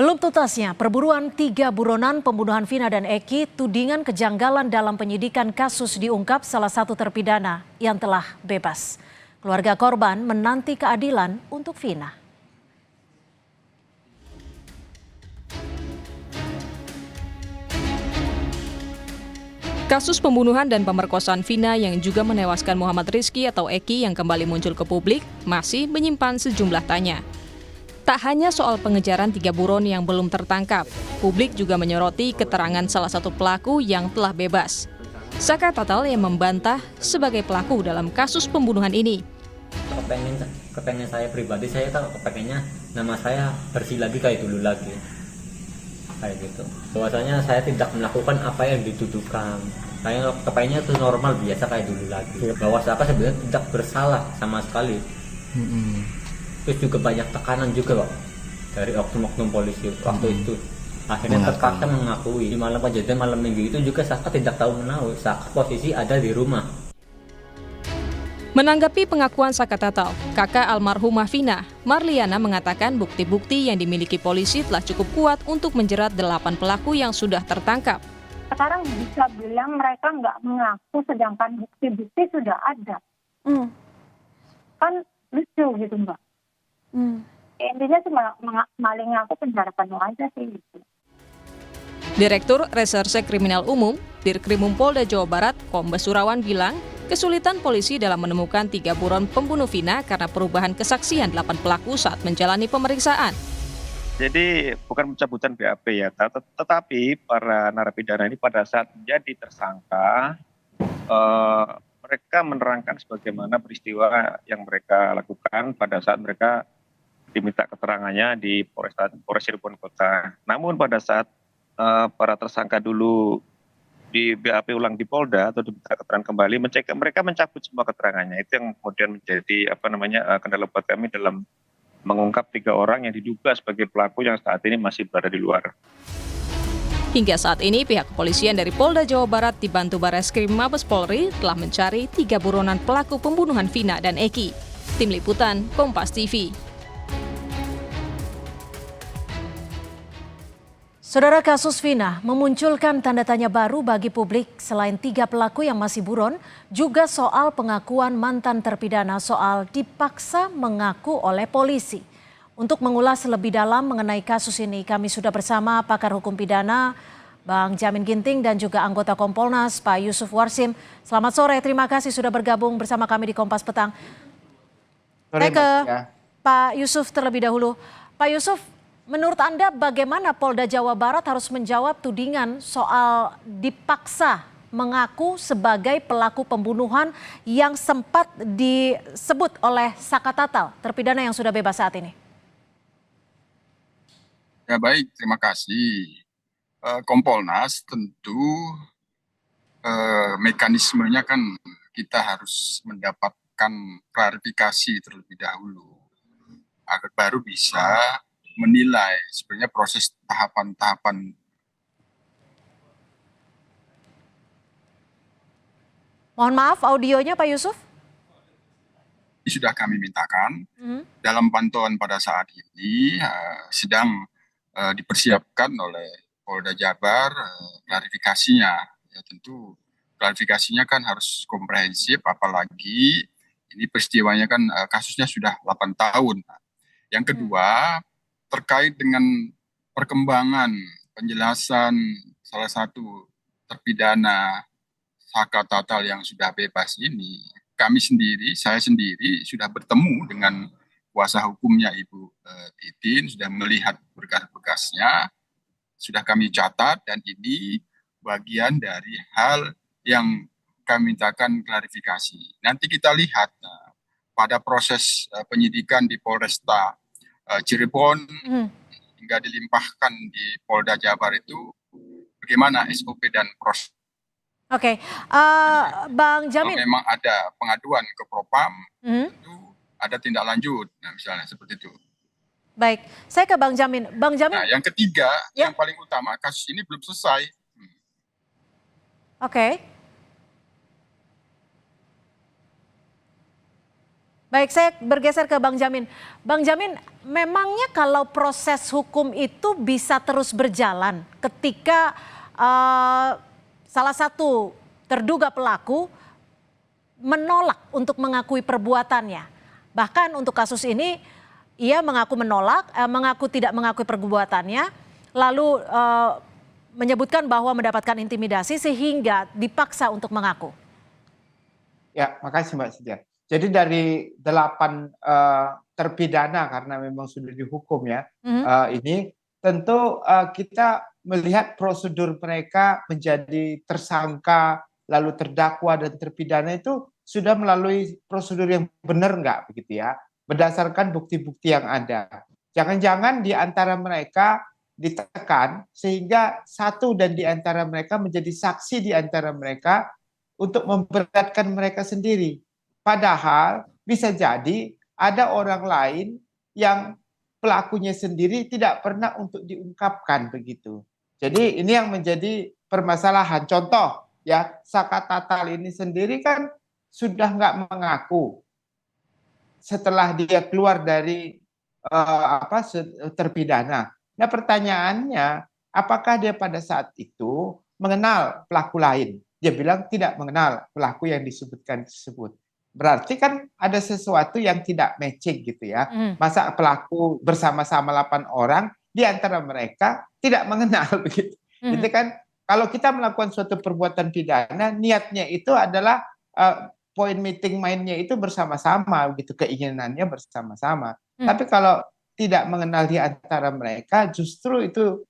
Belum tuntasnya perburuan 3 buronan pembunuhan Vina dan Eki, tudingan kejanggalan dalam penyidikan kasus diungkap salah satu terpidana yang telah bebas. Keluarga korban menanti keadilan untuk Vina. Kasus pembunuhan dan pemerkosaan Vina yang juga menewaskan Muhammad Rizky atau Eki yang kembali muncul ke publik masih menyimpan sejumlah tanya. Tak hanya soal pengejaran 3 buron yang belum tertangkap, publik juga menyoroti keterangan salah satu pelaku yang telah bebas. Saka Tatal yang membantah sebagai pelaku dalam kasus pembunuhan ini. Kepengen saya pribadi, saya kan kepengennya nama saya bersih lagi kayak dulu lagi. Kayak gitu. Bahwasanya saya tidak melakukan apa yang dituduhkan. Saya kepengennya itu normal biasa kayak dulu lagi. Bahwa saya sebenarnya tidak bersalah sama sekali. Terus juga banyak tekanan juga kok dari oknum-oknum polisi waktu itu. Akhirnya terpaksa mengakui. Di malam kejadian malam minggu itu juga Saka tidak tahu menahu. Saka posisi ada di rumah. Menanggapi pengakuan Saka Tatal, kakak almarhumah Vina, Marliana mengatakan bukti-bukti yang dimiliki polisi telah cukup kuat untuk menjerat 8 pelaku yang sudah tertangkap. Sekarang bisa bilang mereka nggak mengaku sedangkan bukti-bukti sudah ada. Kan lucu gitu Mbak. Intinya cuma maling aku penjara penuh aja sih gitu. Direktur Reserse Kriminal Umum, Dirkrimum Polda Jawa Barat, Kombes Surawan bilang, kesulitan polisi dalam menemukan 3 buron pembunuh Vina karena perubahan kesaksian 8 pelaku saat menjalani pemeriksaan. Jadi bukan pencabutan BAP ya, tetapi para narapidana ini pada saat menjadi tersangka, mereka menerangkan sebagaimana peristiwa yang mereka lakukan pada saat mereka diminta keterangannya di Polres Cirebon Kota. Namun pada saat para tersangka dulu di BAP ulang di Polda atau diminta keterangan kembali, mereka mencabut semua keterangannya. Itu yang kemudian menjadi kendala buat kami dalam mengungkap 3 orang yang diduga sebagai pelaku yang saat ini masih berada di luar. Hingga saat ini pihak kepolisian dari Polda Jawa Barat dibantu Bareskrim Mabes Polri telah mencari 3 buronan pelaku pembunuhan Vina dan Eki. Tim Liputan, Kompas TV. Saudara, kasus Vina memunculkan tanda tanya baru bagi publik. Selain 3 pelaku yang masih buron, juga soal pengakuan mantan terpidana soal dipaksa mengaku oleh polisi. Untuk mengulas lebih dalam mengenai kasus ini, kami sudah bersama pakar hukum pidana Bang Jamin Ginting dan juga anggota Kompolnas Pak Yusuf Warsim. Selamat sore, terima kasih sudah bergabung bersama kami di Kompas Petang. Saya ke Pak Yusuf terlebih dahulu. Pak Yusuf, menurut Anda bagaimana Polda Jawa Barat harus menjawab tudingan soal dipaksa mengaku sebagai pelaku pembunuhan yang sempat disebut oleh Saka Tatal, terpidana yang sudah bebas saat ini? Ya baik, terima kasih. Kompolnas tentu mekanismenya kan kita harus mendapatkan klarifikasi terlebih dahulu agar baru bisa menilai sebenarnya proses tahapan-tahapan. Mohon maaf, audionya Pak Yusuf. Ini sudah kami mintakan. Dalam pantauan pada saat ini sedang dipersiapkan oleh Polda Jabar klarifikasinya. Ya tentu klarifikasinya kan harus komprehensif, apalagi ini peristiwanya kan kasusnya sudah 8 tahun. Yang kedua, terkait dengan perkembangan penjelasan salah satu terpidana Saka Tatal yang sudah bebas ini, saya sendiri sudah bertemu dengan kuasa hukumnya Ibu Titin, sudah melihat berkas-berkasnya, sudah kami catat, dan ini bagian dari hal yang kami mintakan klarifikasi. Nanti kita lihat pada proses penyidikan di Polresta Cirebon hingga dilimpahkan di Polda Jabar itu bagaimana SOP dan proses. Oke, Bang Jamin. Kalau memang ada pengaduan ke Propam, itu ada tindak lanjut, nah misalnya seperti itu. Baik, saya ke Bang Jamin. Bang Jamin. Nah, yang ketiga, yang paling utama, kasus ini belum selesai. Oke. Baik, saya bergeser ke Bang Jamin. Bang Jamin, memangnya kalau proses hukum itu bisa terus berjalan ketika salah satu terduga pelaku menolak untuk mengakui perbuatannya. Bahkan untuk kasus ini, ia mengaku menolak, mengaku tidak mengakui perbuatannya, lalu menyebutkan bahwa mendapatkan intimidasi sehingga dipaksa untuk mengaku. Ya, makasih Mbak Setia. Jadi dari 8 terpidana karena memang sudah dihukum ya, ini tentu kita melihat prosedur mereka menjadi tersangka, lalu terdakwa dan terpidana itu sudah melalui prosedur yang benar nggak begitu ya, berdasarkan bukti-bukti yang ada. Jangan-jangan di antara mereka ditekan sehingga satu dan di antara mereka menjadi saksi di antara mereka untuk memberatkan mereka sendiri. Padahal bisa jadi ada orang lain yang pelakunya sendiri tidak pernah untuk diungkapkan begitu. Jadi ini yang menjadi permasalahan. Contoh ya, Saka Tatal ini sendiri kan sudah nggak mengaku setelah dia keluar dari terpidana. Nah pertanyaannya, apakah dia pada saat itu mengenal pelaku lain? Dia bilang tidak mengenal pelaku yang disebutkan tersebut. Berarti kan ada sesuatu yang tidak matching gitu ya. Masa pelaku bersama-sama 8 orang, di antara mereka tidak mengenal begitu. Itu kan kalau kita melakukan suatu perbuatan pidana, niatnya itu adalah point meeting mindnya itu bersama-sama, gitu, keinginannya bersama-sama. Tapi kalau tidak mengenal di antara mereka, justru itu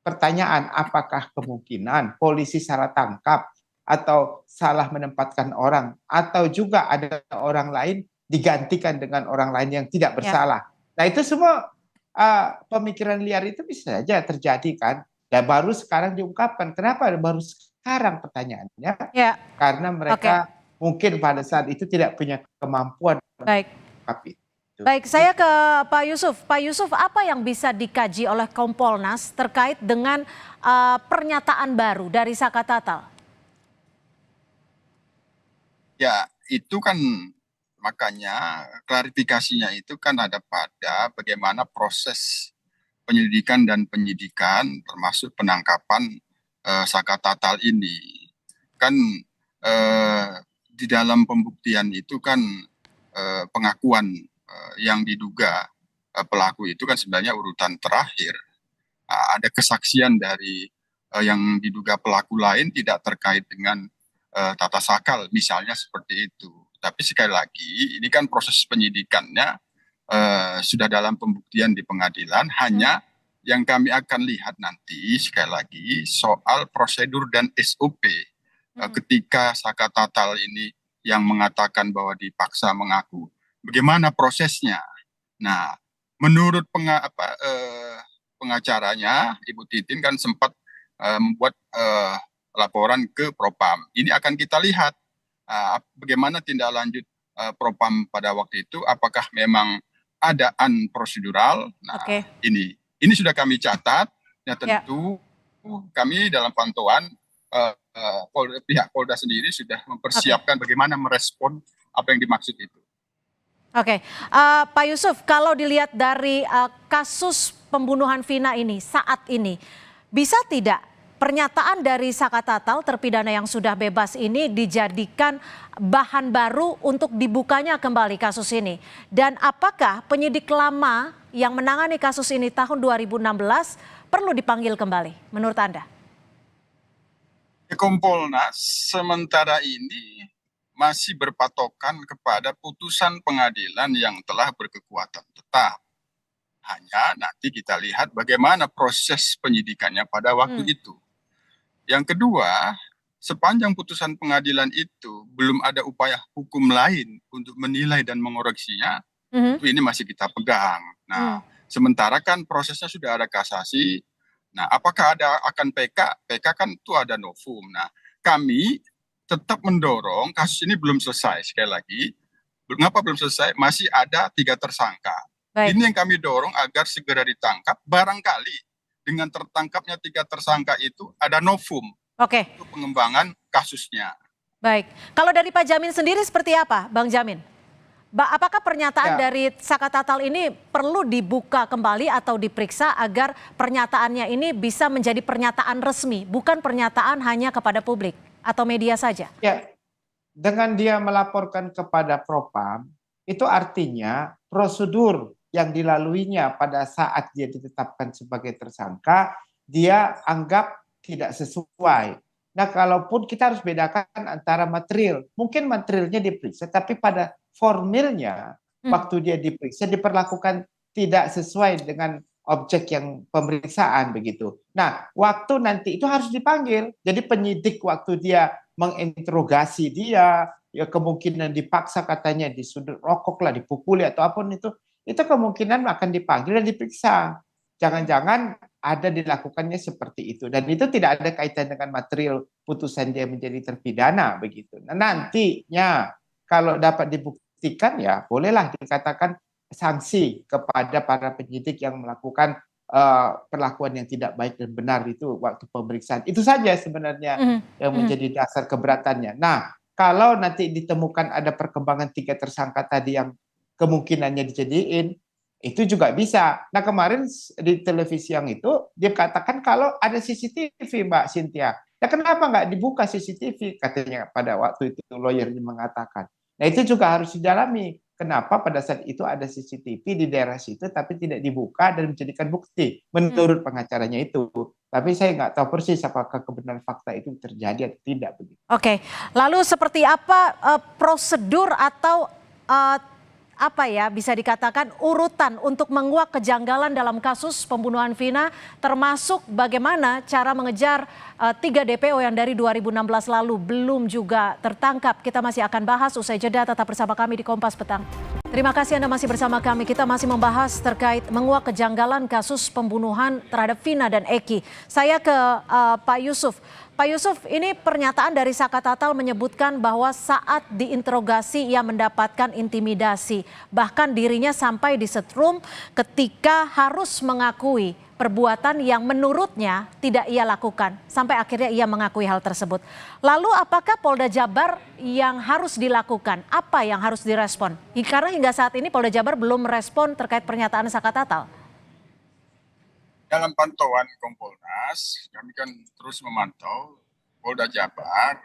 pertanyaan, apakah kemungkinan polisi salah tangkap atau salah menempatkan orang, atau juga ada orang lain digantikan dengan orang lain yang tidak bersalah. Nah itu semua pemikiran liar itu bisa saja terjadi kan, dan baru sekarang diungkapkan. Kenapa baru sekarang pertanyaannya? Karena mereka mungkin pada saat itu tidak punya kemampuan. Baik. Baik, saya ke Pak Yusuf. Pak Yusuf, apa yang bisa dikaji oleh Kompolnas terkait dengan pernyataan baru dari Saka Tatal? Ya, itu kan makanya klarifikasinya itu kan ada pada bagaimana proses penyelidikan dan penyidikan termasuk penangkapan Saka Tatal ini. Kan di dalam pembuktian itu kan pengakuan yang diduga pelaku itu kan sebenarnya urutan terakhir. Ada kesaksian dari yang diduga pelaku lain tidak terkait dengan tata sakal, misalnya seperti itu. Tapi sekali lagi, ini kan proses penyidikannya sudah dalam pembuktian di pengadilan, hanya yang kami akan lihat nanti, sekali lagi, soal prosedur dan SOP. Ketika Saka Tatal ini yang mengatakan bahwa dipaksa mengaku, bagaimana prosesnya? Nah, menurut pengacaranya, Ibu Titin kan sempat membuat laporan ke Propam. Ini akan kita lihat bagaimana tindak lanjut Propam pada waktu itu, apakah memang ada prosedural. Nah, ini sudah kami catat. Ya tentu kami dalam pantauan pihak Polda sendiri sudah mempersiapkan bagaimana merespon apa yang dimaksud itu. Pak Yusuf, kalau dilihat dari kasus pembunuhan Vina ini saat ini, bisa tidak pernyataan dari Saka Tatal, terpidana yang sudah bebas ini, dijadikan bahan baru untuk dibukanya kembali kasus ini? Dan apakah penyidik lama yang menangani kasus ini tahun 2016 perlu dipanggil kembali menurut Anda? Kompolnas sementara ini masih berpatokan kepada putusan pengadilan yang telah berkekuatan tetap. Hanya nanti kita lihat bagaimana proses penyidikannya pada waktu itu. Yang kedua, sepanjang putusan pengadilan itu belum ada upaya hukum lain untuk menilai dan mengoreksinya, ini masih kita pegang. Nah, sementara kan prosesnya sudah ada kasasi. Nah, apakah akan PK? PK kan itu ada novum. Nah, kami tetap mendorong kasus ini belum selesai. Sekali lagi, mengapa belum selesai? Masih ada 3 tersangka. Ini yang kami dorong agar segera ditangkap. Barangkali dengan tertangkapnya 3 tersangka itu ada novum untuk pengembangan kasusnya. Baik, kalau dari Pak Jamin sendiri seperti apa, Bang Jamin? Apakah pernyataan Ya. dari Saka Tatal ini perlu dibuka kembali atau diperiksa agar pernyataannya ini bisa menjadi pernyataan resmi, bukan pernyataan hanya kepada publik atau media saja? Ya, dengan dia melaporkan kepada Propam, itu artinya prosedur yang dilaluinya pada saat dia ditetapkan sebagai tersangka, dia anggap tidak sesuai. Nah, kalaupun kita harus bedakan antara material, mungkin materialnya diperiksa, tapi pada formilnya, waktu dia diperiksa, diperlakukan tidak sesuai dengan objek yang pemeriksaan begitu. Nah, waktu nanti itu harus dipanggil. Jadi penyidik waktu dia menginterogasi dia, ya kemungkinan dipaksa katanya disudut rokok lah, dipukuli atau apapun itu kemungkinan akan dipanggil dan diperiksa. Jangan-jangan ada dilakukannya seperti itu, dan itu tidak ada kaitan dengan material putusan dia menjadi terpidana begitu. Nah, nantinya kalau dapat dibuktikan ya bolehlah dikatakan sanksi kepada para penyidik yang melakukan perlakuan yang tidak baik dan benar itu waktu pemeriksaan. Itu saja sebenarnya yang menjadi dasar keberatannya. Nah, kalau nanti ditemukan ada perkembangan 3 tersangka tadi yang kemungkinannya dijadiin, itu juga bisa. Nah, kemarin di televisi yang itu dia katakan kalau ada CCTV, Mbak Cynthia. Nah, kenapa nggak dibuka CCTV? Katanya pada waktu itu lawyernya mengatakan. Nah, itu juga harus didalami. Kenapa pada saat itu ada CCTV di daerah situ tapi tidak dibuka dan menjadikan bukti menurut pengacaranya itu. Tapi saya nggak tahu persis apakah kebenaran fakta itu terjadi atau tidak begitu. Oke, lalu seperti apa prosedur atau apa ya bisa dikatakan urutan untuk menguak kejanggalan dalam kasus pembunuhan Vina, termasuk bagaimana cara mengejar 3 DPO yang dari 2016 lalu belum juga tertangkap. Kita masih akan bahas usai jeda, tetap bersama kami di Kompas Petang. Terima kasih Anda masih bersama kami. Kita masih membahas terkait menguak kejanggalan kasus pembunuhan terhadap Vina dan Eki. Saya ke Pak Yusuf. Pak Yusuf, ini pernyataan dari Saka Tatal menyebutkan bahwa saat diinterogasi ia mendapatkan intimidasi. Bahkan dirinya sampai disetrum ketika harus mengakui perbuatan yang menurutnya tidak ia lakukan. Sampai akhirnya ia mengakui hal tersebut. Lalu apakah Polda Jabar yang harus dilakukan? Apa yang harus direspon? Karena hingga saat ini Polda Jabar belum merespon terkait pernyataan Saka Tatal. Dalam pantauan Kompolnas, kami kan terus memantau Polda Jabar.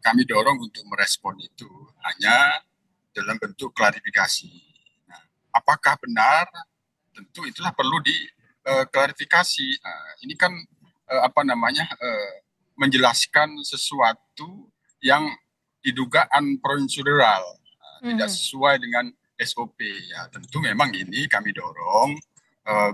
Kami dorong untuk merespon itu hanya dalam bentuk klarifikasi. Nah, apakah benar? Tentu itulah perlu diklarifikasi. Ini kan menjelaskan sesuatu yang didugaan prosedural, tidak sesuai dengan SOP. Ya, tentu memang ini kami dorong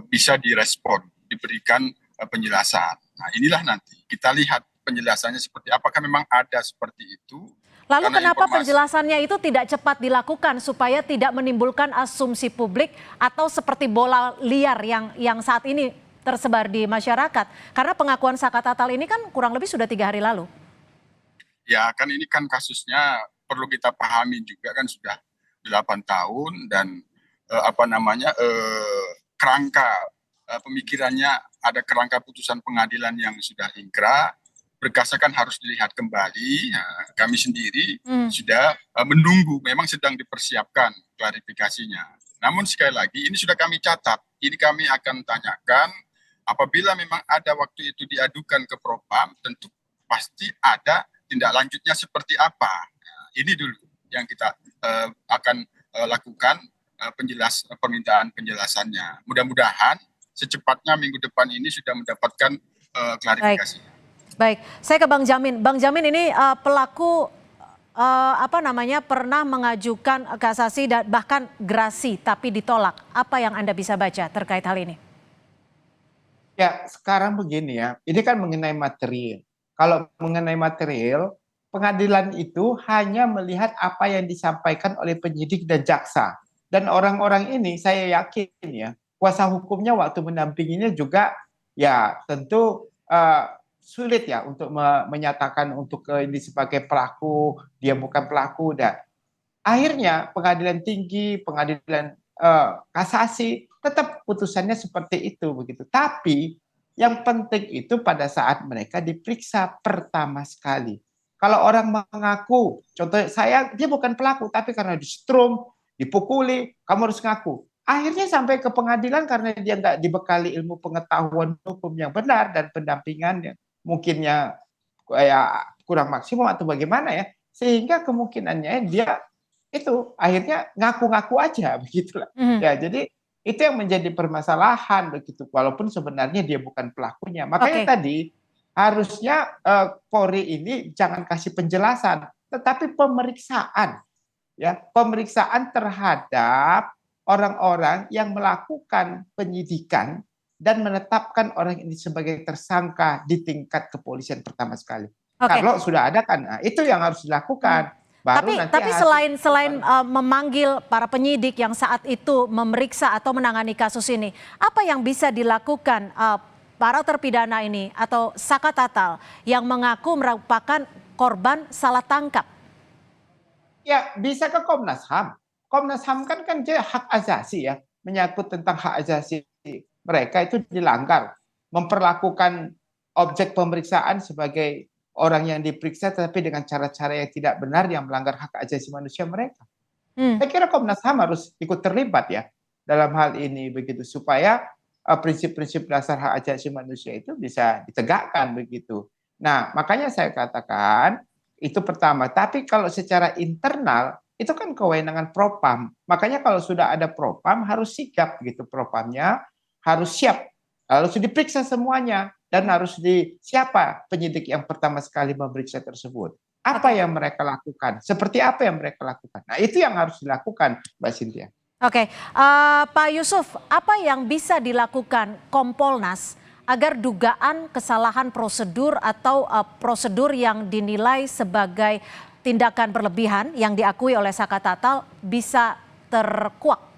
bisa direspon, diberikan penjelasan. Nah, inilah nanti kita lihat penjelasannya seperti apakah memang ada seperti itu. Lalu kenapa penjelasannya itu tidak cepat dilakukan supaya tidak menimbulkan asumsi publik atau seperti bola liar yang saat ini tersebar di masyarakat? Karena pengakuan Saka Tatal ini kan kurang lebih sudah 3 hari lalu. Ya, kan ini kan kasusnya perlu kita pahami juga kan sudah 8 tahun dan kerangka pemikirannya ada kerangka putusan pengadilan yang sudah ingkrah, berkasnya kan harus dilihat kembali. Nah, kami sendiri sudah menunggu, memang sedang dipersiapkan klarifikasinya. Namun sekali lagi ini sudah kami catat, ini kami akan tanyakan apabila memang ada waktu itu diadukan ke Propam, tentu pasti ada tindak lanjutnya seperti apa. Nah, ini dulu yang kita akan lakukan permintaan penjelasannya. Mudah-mudahan secepatnya minggu depan ini sudah mendapatkan klarifikasi. Baik, saya ke Bang Jamin. Bang Jamin, ini pelaku pernah mengajukan kasasi dan bahkan gerasi tapi ditolak. Apa yang Anda bisa baca terkait hal ini? Ya, sekarang begini ya. Ini kan mengenai material. Kalau mengenai material, pengadilan itu hanya melihat apa yang disampaikan oleh penyidik dan jaksa. Dan orang-orang ini saya yakin ya, kuasa hukumnya waktu mendampinginya juga ya tentu sulit ya untuk menyatakan untuk ini sebagai pelaku, dia bukan pelaku. Dan akhirnya pengadilan tinggi, pengadilan kasasi tetap putusannya seperti itu begitu. Tapi yang penting itu pada saat mereka diperiksa pertama sekali. Kalau orang mengaku, contohnya dia bukan pelaku, tapi karena disetrum, dipukuli, kamu harus ngaku. Akhirnya sampai ke pengadilan karena dia nggak dibekali ilmu pengetahuan hukum yang benar dan pendampingannya mungkinnya kayak kurang maksimum atau bagaimana ya, sehingga kemungkinannya dia itu akhirnya ngaku-ngaku aja begitulah. Ya, jadi itu yang menjadi permasalahan begitu, walaupun sebenarnya dia bukan pelakunya. Makanya tadi harusnya Polri ini jangan kasih penjelasan, tetapi pemeriksaan, ya, pemeriksaan terhadap orang-orang yang melakukan penyidikan dan menetapkan orang ini sebagai tersangka di tingkat kepolisian pertama sekali. Kalau sudah ada kan, nah, itu yang harus dilakukan. Tapi selain memanggil para penyidik yang saat itu memeriksa atau menangani kasus ini, apa yang bisa dilakukan para terpidana ini atau Saka Tatal yang mengaku merupakan korban salah tangkap? Ya, bisa ke Komnas HAM. Komnas HAM kan dia hak asasi ya, menyangkut tentang hak asasi mereka itu dilanggar, memperlakukan objek pemeriksaan sebagai orang yang diperiksa tapi dengan cara-cara yang tidak benar yang melanggar hak asasi manusia mereka. Saya kira Komnas HAM harus ikut terlibat ya dalam hal ini begitu, supaya prinsip-prinsip dasar hak asasi manusia itu bisa ditegakkan begitu. Nah, makanya saya katakan itu pertama. Tapi kalau secara internal itu kan kewenangan Propam. Makanya kalau sudah ada Propam harus sigap gitu, Propamnya harus siap, harus diperiksa semuanya. Dan harus siapa penyidik yang pertama sekali memeriksa tersebut. Apa yang mereka lakukan? Seperti apa yang mereka lakukan? Nah, itu yang harus dilakukan, Mbak Cynthia. Oke, Pak Yusuf, apa yang bisa dilakukan Kompolnas agar dugaan kesalahan prosedur atau prosedur yang dinilai sebagai tindakan berlebihan yang diakui oleh Saka Tatal bisa terkuak?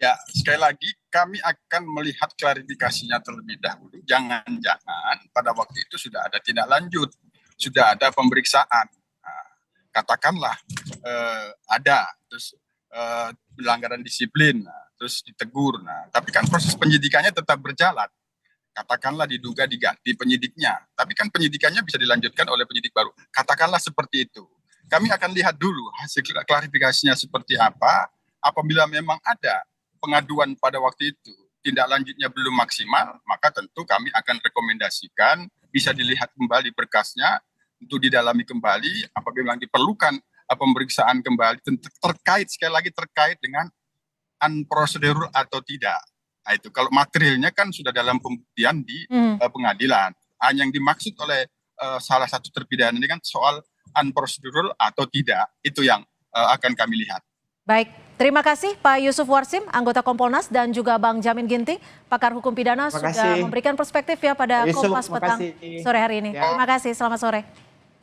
Ya, sekali lagi kami akan melihat klarifikasinya terlebih dahulu. Jangan-jangan pada waktu itu sudah ada tindak lanjut, sudah ada pemeriksaan. Nah, katakanlah ada, terus pelanggaran disiplin, terus ditegur. Nah, tapi kan proses penyidikannya tetap berjalan. Katakanlah diduga diganti penyidiknya, tapi kan penyidikannya bisa dilanjutkan oleh penyidik baru. Katakanlah seperti itu. Kami akan lihat dulu hasil klarifikasinya seperti apa. Apabila memang ada pengaduan pada waktu itu tindak lanjutnya belum maksimal, maka tentu kami akan rekomendasikan bisa dilihat kembali berkasnya untuk didalami kembali apabila diperlukan pemeriksaan kembali terkait, sekali lagi terkait dengan unprocedural atau tidak. Nah, itu kalau materialnya kan sudah dalam pembuktian di pengadilan. Yang dimaksud oleh salah satu terpidana ini kan soal unprocedural atau tidak, itu yang akan kami lihat. Baik, terima kasih Pak Yusuf Warsim, anggota Kompolnas, dan juga Bang Jamin Ginting, pakar hukum pidana, sudah memberikan perspektif ya pada Kompas Petang sore hari ini. Terima kasih, selamat sore.